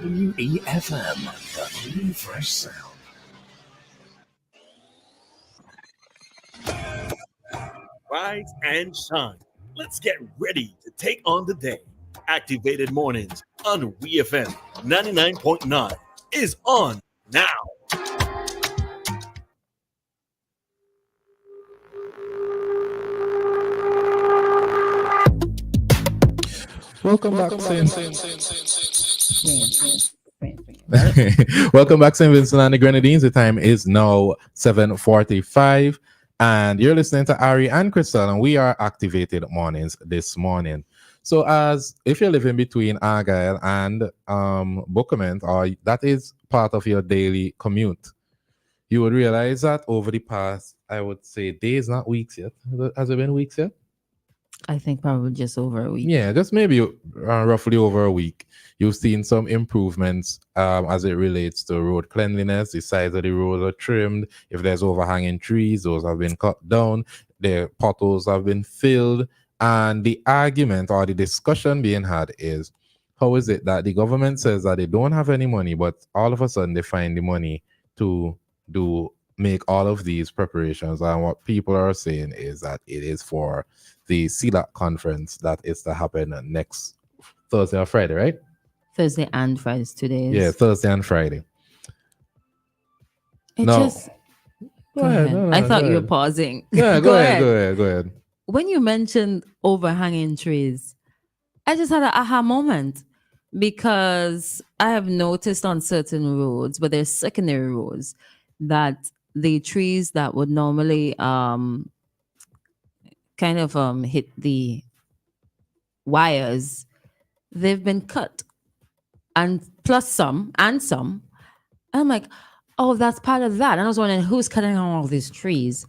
WEFM, the new fresh sound. Rise and shine. Let's get ready to take on the day. Activated Mornings on WEFM 99.9 is on now. Welcome back, Saints. Welcome back, St. Vincent and the Grenadines. The time is now 7:45, and you're listening to Ari and Christal, and we are Activated Mornings this morning. So, as if you're living between Argyle and Bookament, or that is part of your daily commute, you would realize that over the past, I would say, days, not weeks yet. Has it been weeks yet? I think probably just over a week. Yeah, just maybe roughly over a week. You've seen some improvements as it relates to road cleanliness. The sides of the roads are trimmed. If there's overhanging trees, those have been cut down. The potholes have been filled. And the argument or the discussion being had is, how is it that the government says that they don't have any money, but all of a sudden they find the money to make all of these preparations? And what people are saying is that it is for the CELAC conference that is to happen next Thursday or Friday, right? Thursday and Friday, 2 days. Yeah, Thursday and Friday. Go ahead. I thought you were pausing. Yeah, go ahead. When you mentioned overhanging trees, I just had an aha moment because I have noticed on certain roads, but there's secondary roads, that the trees that would normally kind of hit the wires, they've been cut, and plus some. I'm like, oh, that's part of that. And I was wondering who's cutting all these trees.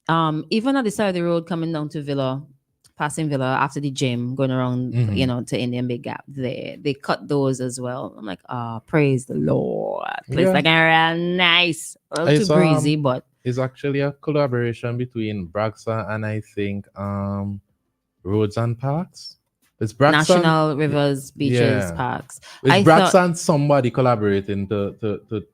Even at the side of the road coming down to Villa, passing Villa after the gym, going around, to Indian Big Gap, they cut those as well. I'm like, praise the Lord. Place like real nice. A little too breezy, but it's actually a collaboration between Bragsa and I think Roads and Parks. It's Bragsa, National Rivers, Beaches, Parks. It's Bragsa and somebody collaborating to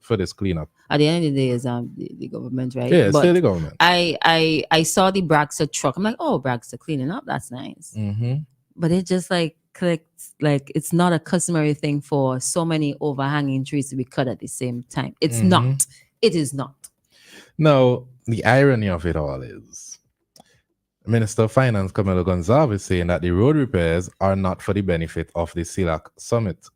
for this cleanup. At the end of the day, is the government, right? Yeah, it's still the government. I saw the Bragsa truck. I'm like, oh, Bragsa cleaning up. That's nice. Mm-hmm. But it just clicked. Like, it's not a customary thing for so many overhanging trees to be cut at the same time. It's not. It is not. No, the irony of it all is Minister of Finance Camilo Gonsalves is saying that the road repairs are not for the benefit of the CELAC summit.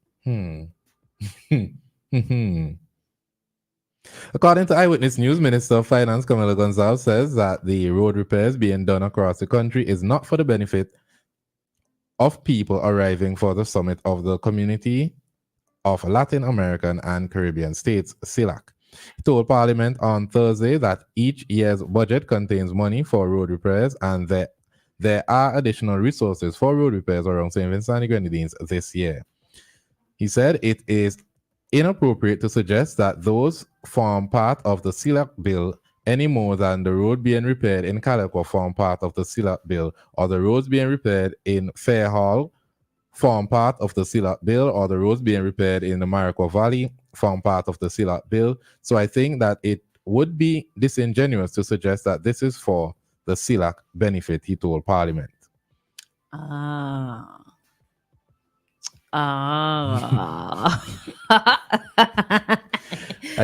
According to Eyewitness News, Minister of Finance Camilo Gonsalves says that the road repairs being done across the country is not for the benefit of people arriving for the summit of the Community of Latin American and Caribbean States, CELAC. He told Parliament on Thursday that each year's budget contains money for road repairs and that there are additional resources for road repairs around St. Vincent and the Grenadines this year. He said it is inappropriate to suggest that those form part of the CELAC bill any more than the road being repaired in Calico form part of the CELAC bill, or the roads being repaired in Fairhall form part of the CELAC bill, or the roads being repaired in the Marico Valley form part of the CELAC bill. So I think that it would be disingenuous to suggest that this is for the CELAC benefit, he told Parliament. I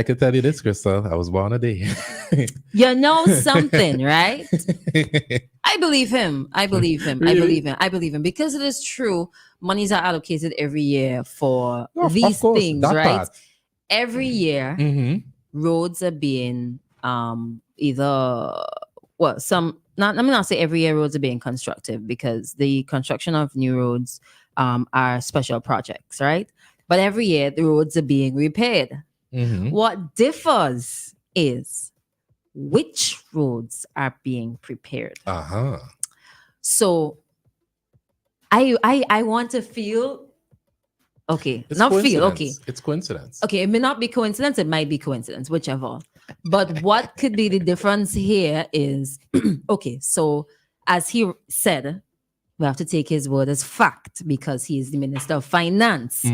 can tell you this, Christal. I was born a day. You know something, right? I believe him. Really? I believe him. Because it is true, monies are allocated every year for these things, right? Part. Every year, roads are being let me not say every year roads are being constructive, because the construction of new roads are special projects, right? But every year the roads are being repaired. What differs is which roads are being prepared. So I want to feel okay. It's not feel okay. It's coincidence. Okay, it may not be coincidence, it might be coincidence, whichever. But what could be the difference here is okay, so as he said, we have to take his word as fact because he is the Minister of Finance.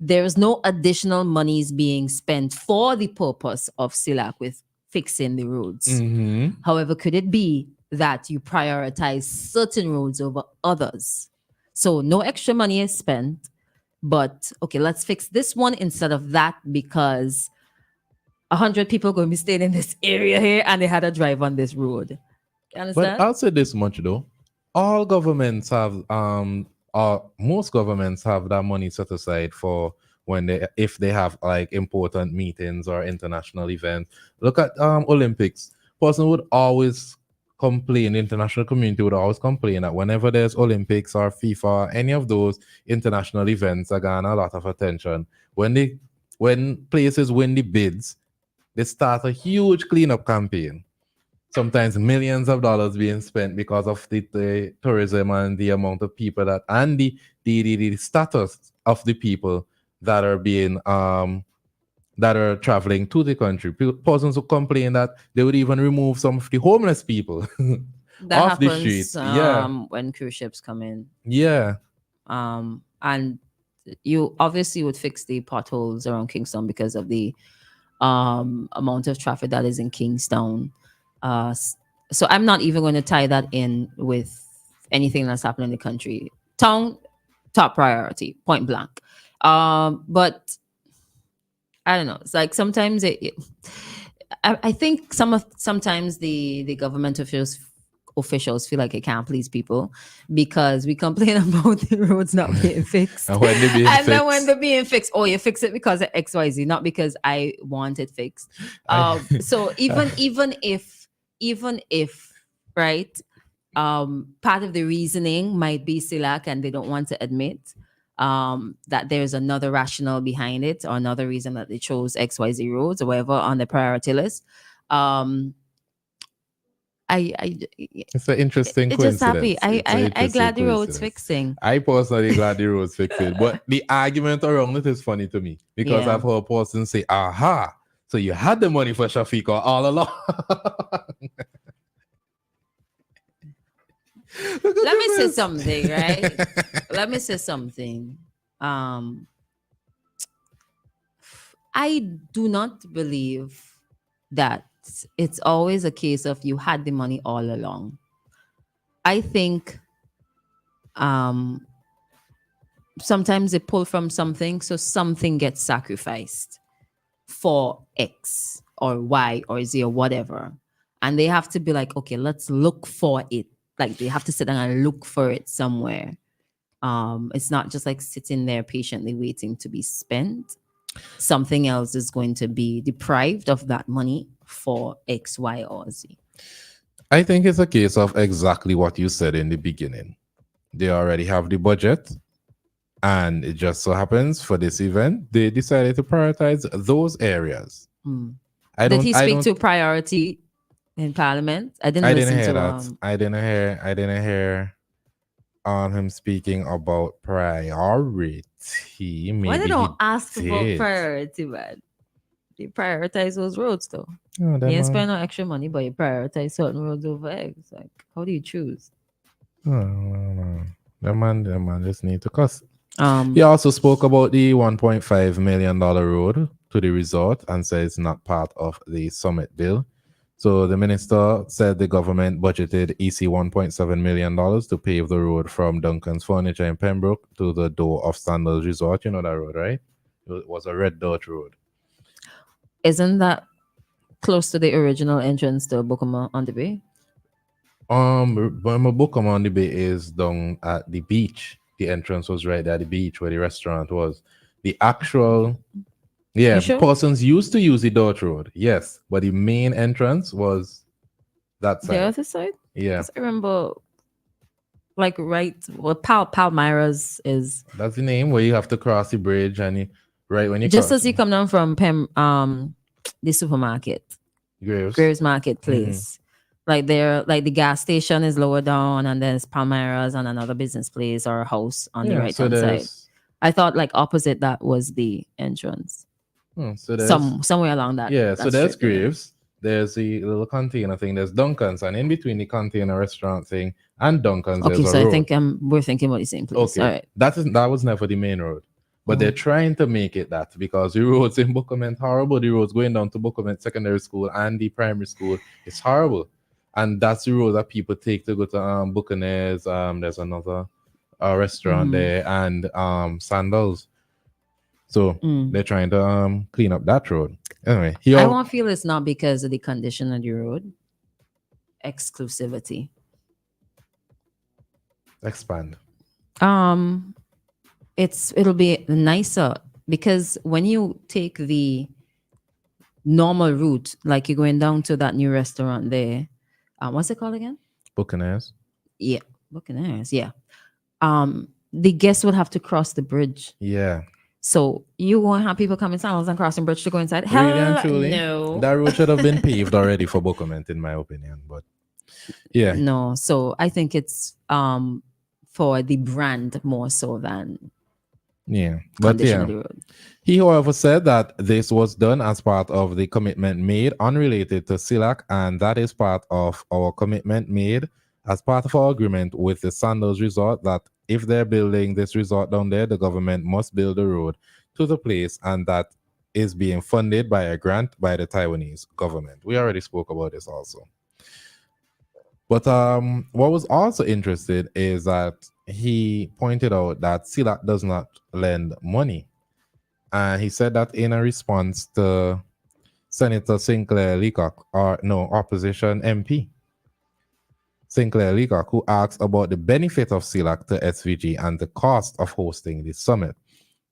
There is no additional monies being spent for the purpose of CELAC with fixing the roads. However, could it be that you prioritize certain roads over others? So no extra money is spent, but okay, let's fix this one instead of that because 100 people are going to be staying in this area here and they had a drive on this road. You understand? But I'll say this much though. All governments have most governments have that money set aside for if they have like important meetings or international events. Look at Olympics. Person would always complain, the international community would always complain that whenever there's Olympics or FIFA, any of those international events are getting a lot of attention. When places win the bids, they start a huge cleanup campaign. Sometimes millions of dollars being spent because of the tourism and the amount of people that and the status of the people that are being that are traveling to the country. Persons who complain that they would even remove some of the homeless people that off happens, the streets. Yeah, when cruise ships come in. Yeah. And you obviously would fix the potholes around Kingston because of the amount of traffic that is in Kingstown. So I'm not even going to tie that in with anything that's happening in the country. Town, top priority, point blank. But I don't know. It's like sometimes I think sometimes the government officials feel like it can't please people because we complain about the roads not being fixed. And when they're being fixed. Then when they're being fixed, oh, you fix it because of XYZ, not because I want it fixed. So even if right, part of the reasoning might be CELAC and they don't want to admit that there's another rationale behind it or another reason that they chose XYZ roads or whatever on the priority list. It's an interesting coincidence. Just happy. I glad the road's fixing. I personally glad the road's fixing. But the argument around it is funny to me because I've heard a person say, aha, so you had the money for Shafiqa all along. Let me say something, right? Let me say something. I do not believe that it's always a case of you had the money all along. I think sometimes they pull from something, so something gets sacrificed for X or Y or Z or whatever. And they have to be like, okay, let's look for it. Like they have to sit down and look for it somewhere. It's not just like sitting there patiently waiting to be spent. Something else is going to be deprived of that money for X, Y, or Z. I think it's a case of exactly what you said in the beginning. They already have the budget, and it just so happens for this event, they decided to prioritize those areas. Did he speak to priority in Parliament? I didn't hear that. I didn't hear him speaking about priority. Maybe why they don't ask about priority, man? You prioritize those roads though. You ain't spend no extra money, but you prioritize certain roads over X. Like, how do you choose? No. The man just need to cuss. He also spoke about the $1.5 million road to the resort and said it's not part of the summit bill. So the minister said the government budgeted EC $1.7 million to pave the road from Duncan's Furniture in Pembroke to the door of Sandals Resort. You know that road, right? It was a red dirt road. Isn't that close to the original entrance to Bukama on the Bay? Bukama on the Bay is down at the beach. The entrance was right at the beach where the restaurant was. The actual... Yeah, sure? Persons used to use the dirt road, yes, but the main entrance was that side. The other side? Yeah. I remember, like, right, well, Palmyra's is... That's the name, where you have to cross the bridge and you, right when you just as you come down from the supermarket. Graves Marketplace. Like there, like the gas station is lower down and there's Palmyra's and another business place or a house on the right hand side. I thought like opposite that was the entrance. So there's somewhere along that. Yeah, so there's Graves. There's the little container thing. There's Duncan's, and in between the container restaurant thing and Duncan's, okay, there's so a road. I think we're thinking about the same place. Okay, all right. That was never the main road. But they're trying to make it that because the roads in Buckerman horrible. The roads going down to Buckerman Secondary School and the primary school is horrible. And that's the road that people take to go to Buccaneers. There's another restaurant there and Sandals. So they're trying to clean up that road. Anyway, I won't feel it's not because of the condition of the road. Exclusivity. Expand. It'll be nicer because when you take the normal route, like you're going down to that new restaurant there, what's it called again? Buccaneers. Yeah, Buccaneers. Yeah. The guests would have to cross the bridge. Yeah. So you won't have people coming south and crossing bridge to go inside. Really Hell and truly, no. that road should have been paved already for Buckerman, in my opinion. But yeah, no. So I think it's for the brand more so than but yeah. He, however, said that this was done as part of the commitment made unrelated to CELAC, and that is part of our commitment made as part of our agreement with the Sandals Resort that if they're building this resort down there, the government must build a road to the place, and that is being funded by a grant by the Taiwanese government. We already spoke about this also. But what was also interesting is that he pointed out that CELAC does not lend money. And he said that in a response to Senator Sinclair Leacock, opposition MP, Sinclair Leacock, who asked about the benefit of CELAC to SVG and the cost of hosting the summit.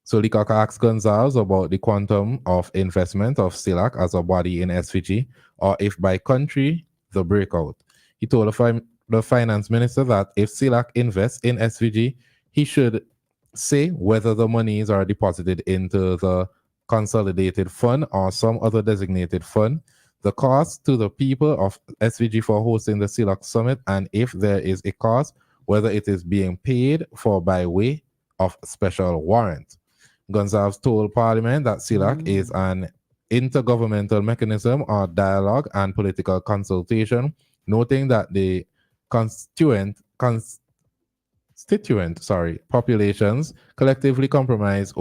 So Leacock asked Gonsalves about the quantum of investment of CELAC as a body in SVG, or if by country, the breakout. He told the finance minister that if CELAC invests in SVG, he should say whether the monies are deposited into the consolidated fund or some other designated fund, the cost to the people of SVG for hosting the CELAC summit, and if there is a cost, whether it is being paid for by way of special warrant. Gonsalves told Parliament that CELAC is an intergovernmental mechanism or dialogue and political consultation, noting that the constituent populations collectively comprises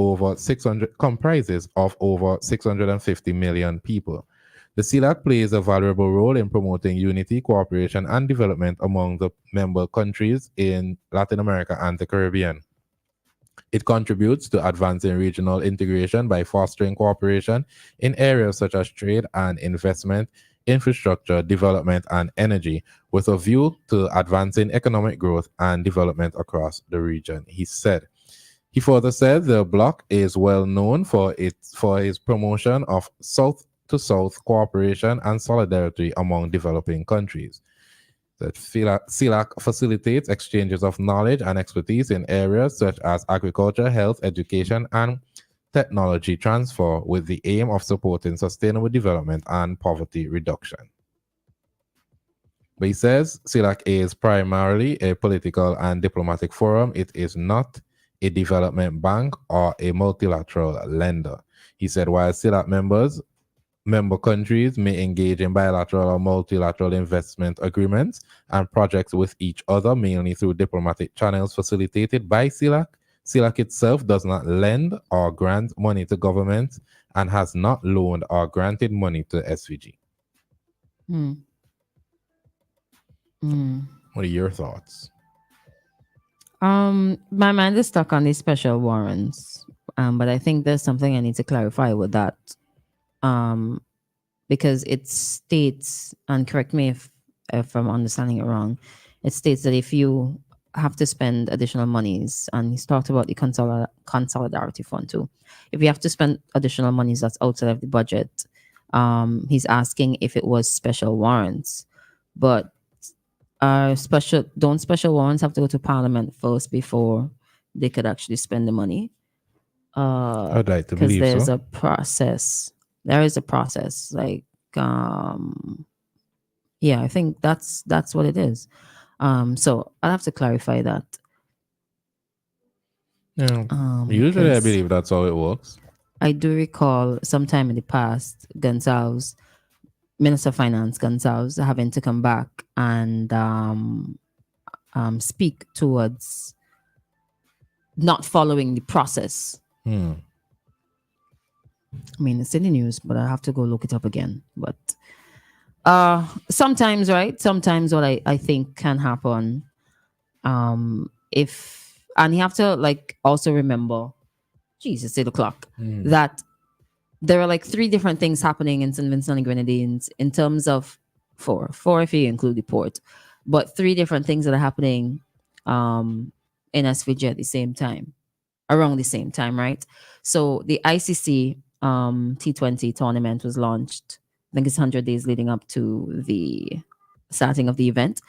of over 650 million people. The CELAC plays a valuable role in promoting unity, cooperation, and development among the member countries in Latin America and the Caribbean. It contributes to advancing regional integration by fostering cooperation in areas such as trade and investment, infrastructure, development, and energy, with a view to advancing economic growth and development across the region, he said. He further said the bloc is well known for his promotion of South-to-South cooperation and solidarity among developing countries. That CELAC facilitates exchanges of knowledge and expertise in areas such as agriculture, health, education, and technology transfer, with the aim of supporting sustainable development and poverty reduction. But he says CELAC is primarily a political and diplomatic forum. It is not a development bank or a multilateral lender. He said while CELAC member countries may engage in bilateral or multilateral investment agreements and projects with each other, mainly through diplomatic channels facilitated by CELAC, CELAC itself does not lend or grant money to governments and has not loaned or granted money to SVG. What are your thoughts? My mind is stuck on these special warrants, but I think there's something I need to clarify with that. Because it states, and correct me if I'm understanding it wrong, it states that if you have to spend additional monies, and he's talked about the Consolidarity Fund too. If you have to spend additional monies that's outside of the budget, he's asking if it was special warrants. But special warrants have to go to Parliament first before they could actually spend the money? I'd like to believe there's so. a process. There is a process. Like, I think that's what it is. So I'll have to clarify that. Yeah. Usually I believe that's how it works. I do recall sometime in the past, Gonsalves, Minister of Finance Gonsalves, having to come back and speak towards not following the process I mean, it's in the news, but I have to go look it up again. But sometimes, right? Sometimes what I think can happen, if and you have to like also remember, Jesus, 8 o'clock, that there are like three different things happening in St. Vincent and Grenadines in terms of four if you include the port, but three different things that are happening in SVG at the same time, around the same time, right? So the ICC T20 tournament was launched. I think it's 100 days leading up to the starting of the event.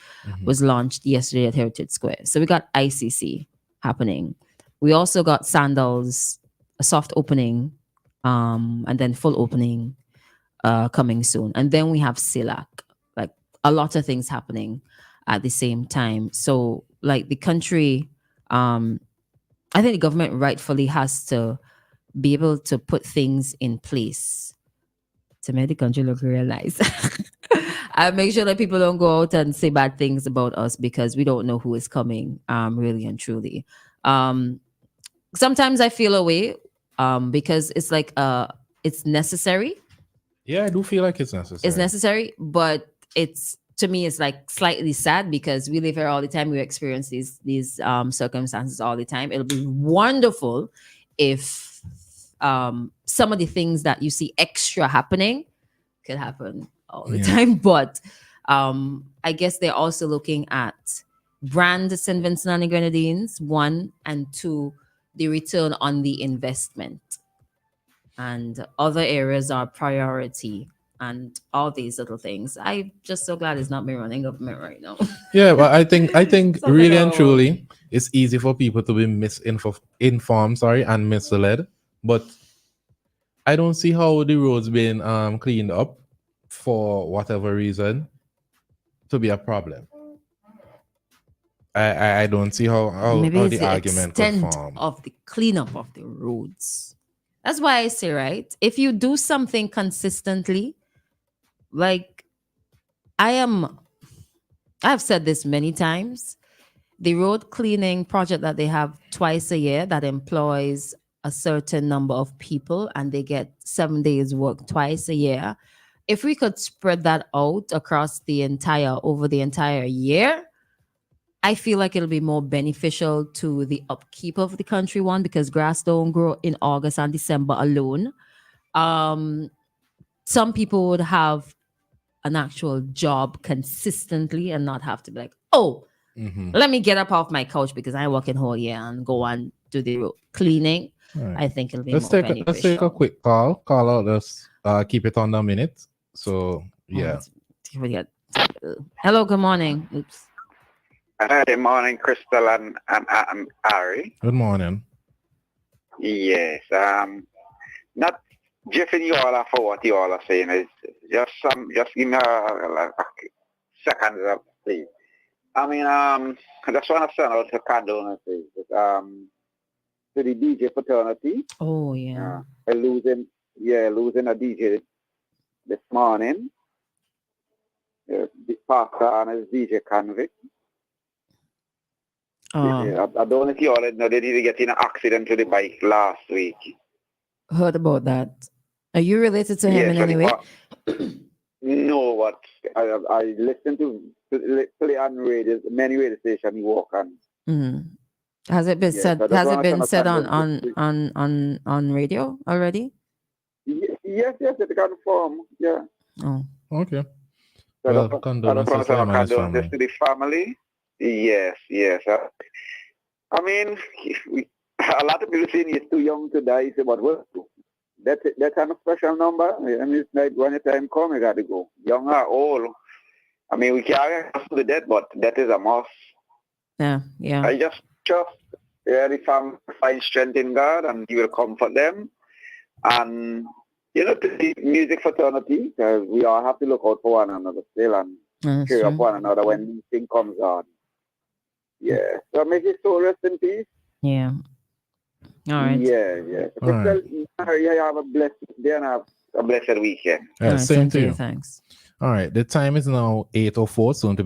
Was launched yesterday at Heritage Square. So we got ICC happening. We also got Sandals, a soft opening, and then full opening coming soon. And then we have CELAC, like a lot of things happening at the same time. So like the country, I think the government rightfully has to be able to put things in place to make the country look real nice. I make sure that people don't go out and say bad things about us because we don't know who is coming, really and truly. Sometimes I feel away because it's like it's necessary. Yeah, I do feel like it's necessary. It's necessary, but it's to me it's like slightly sad because we live here all the time. We experience these circumstances all the time. It'll be wonderful if some of the things that you see extra happening could happen all the time. But I guess they're also looking at brand St. Vincent and the Grenadines, 1, and 2, the return on the investment. And other areas are priority and all these little things. I'm just so glad it's not me running government right now. Yeah, but I think really and truly, it's easy for people to be informed, and misled. But I don't see how the roads been cleaned up for whatever reason to be a problem. I don't see how Maybe it's the argument could extent form of the cleanup of the roads. That's why I say, right? If you do something consistently, like I've said this many times, the road cleaning project that they have twice a year that employs a certain number of people and they get 7 days work twice a year. If we could spread that out across over the entire year, I feel like it'll be more beneficial to the upkeep of the country, one, because grass don't grow in August and December alone. Some people would have an actual job consistently and not have to be like, let me get up off my couch because I work in whole year and go and do the road cleaning. Right. I think it'll be more beneficial. Let's take a quick call. Call out. Let's keep it on the minute. So, yeah. Hello, good morning. Oops. Good morning, Christal and Ari. Good morning. Yes. Not jiffing you all for what you all are saying. It's just give me a second, please. I mean, I just want to send out a condolences to the DJ fraternity. Oh yeah. Losing a DJ this morning. The pastor and his DJ convict. I don't know if you all know they did get in an accident with the bike last week. Heard about that. Are you related to him in any way? No, but I listened to play on radio, many radio stations he walk on. Mm-hmm. Has it been said? Has it been said on radio already? Yes, it confirmed. Yeah. Oh, okay. So well, condolences to the family. Yes. I mean, a lot of people saying he's too young to die. But what? That's a special number. I mean, it's like when the time comes, you got to go. Young or old. I mean, we can't get to the death, but that is a must. Yeah. I just trust the family find strength in God, and He will comfort them. And to the music fraternity, because we all have to look out for one another still and cheer up one another when this thing comes on. Yeah. So make his soul rest in peace. Yeah. All right. Yeah. All right. You have a blessed day and have a blessed weekend. Same to you. Thanks. All right. The time is now 8:04, soon to be